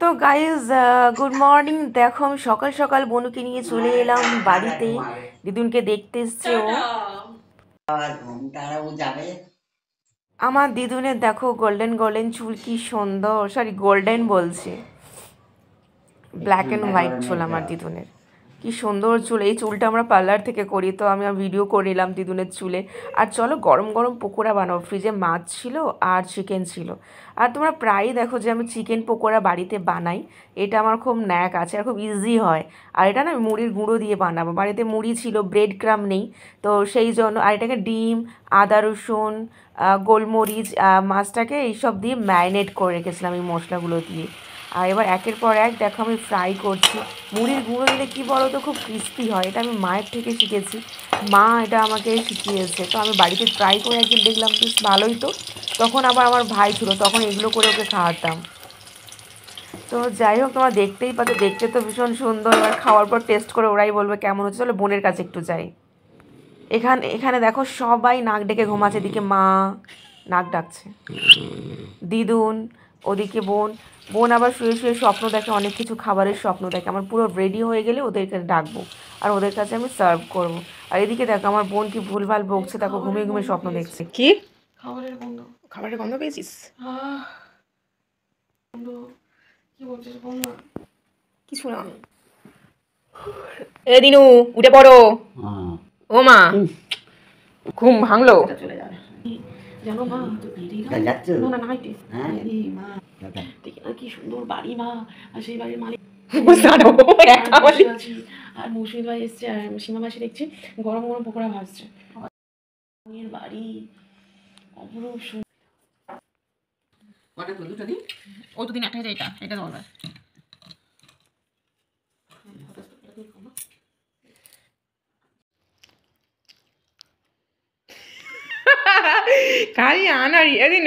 তো guys good morning. দেখো আমি সকাল সকাল বনুকে নিয়ে চলে এলাম বাড়িতে। দিদুনকে দেখতে এসছে ও। আমার দিদুনের দেখো গোল্ডেন গোল্ডেন চুল, কি সুন্দর। সরি, গোল্ডেন বলছি, ব্ল্যাক অ্যান্ড হোয়াইট চুল আমার দিদুনের। কি সুন্দর চুল। এই চুলটা আমরা পার্লার থেকে করি, তো আমি ভিডিও করে নিলাম দিদুনের চুলে। আর চলো গরম গরম পকোড়া বানাবো। ফ্রিজে মাছ ছিল আর চিকেন ছিল। আর তোমরা প্রায়ই দেখো যে আমি চিকেন পকোড়া বাড়িতে বানাই। এটা আমার খুব ন্যাক আছে আর খুব ইজি হয়। আর এটা না আমি মুড়ির গুঁড়ো দিয়ে বানাবো। বাড়িতে মুড়ি ছিল, ব্রেড ক্রাম নেই, তো সেই জন্য। আর এটাকে ডিম, আদা রসুন, গোলমরিচ, মাছটাকে এইসব দিয়ে ম্যারিনেট করে রেখেছিলাম এই মশলাগুলো দিয়ে। আর এবার একের পর এক দেখো আমি ফ্রাই করছি। মুড়ির গুঁড়ো দিলে কী বলো তো, খুব ক্রিস্পি হয়। এটা আমি মায়ের থেকে শিখেছি, মা এটা আমাকে শিখিয়েছে। তো আমি বাড়িতে ট্রাই করে একদিন দেখলাম বেশ ভালোই। তো তখন আবার আমার ভাই ছিল, তখন এগুলো করে ওকে খাওয়াতাম। তো যাই হোক, তোমরা দেখতেই পাচ্ছ, দেখতে তো ভীষণ সুন্দর। এবার খাওয়ার পর টেস্ট করে ওরাই বলবে কেমন হচ্ছে। চলো বোনের কাছে একটু যাই। এখানে এখানে দেখো সবাই নাক ডেকে ঘুমাচ্ছে। এদিকে মা নাক ডাকছে, দিদুন, ওদিকে বোন। বোন আবার শুয়ে শুয়ে স্বপ্ন দেখে, অনেক কিছু খাবারের স্বপ্ন দেখে। আমার পুরো রেডি হয়ে গেলে ওদেরকে ডাকবো আর ওদের কাছে আমি সার্ভ করবো। আর এদিকে দেখো আমার বোন কি ভুলভাল বকছে, দেখো ঘুমিয়ে ঘুমিয়ে স্বপ্ন দেখছে। কি খাবারের গন্ধ? খাবারের গন্ধ পেয়েছিস? কি বলছিস বল না। কিছু না। এ দিনু, উঠে পড়ো। ও মা, ঘুম ভাঙলো? চলে যাবে জানো মা, না না নাইটে। মা দেখি না কি সুন্দর বাড়ি মা, আর সেই বাড়ির মালিক আর মৌসুমি ভাই এসছে, আর সীমা মাসি দেখছি গরম গরম পকোড়া ভাজছে। বাড়ি অপরূপ সুন্দর। দুটো দিন, ও দুদিন একটা এটা এটা দরকার। খালি আনারি এদিন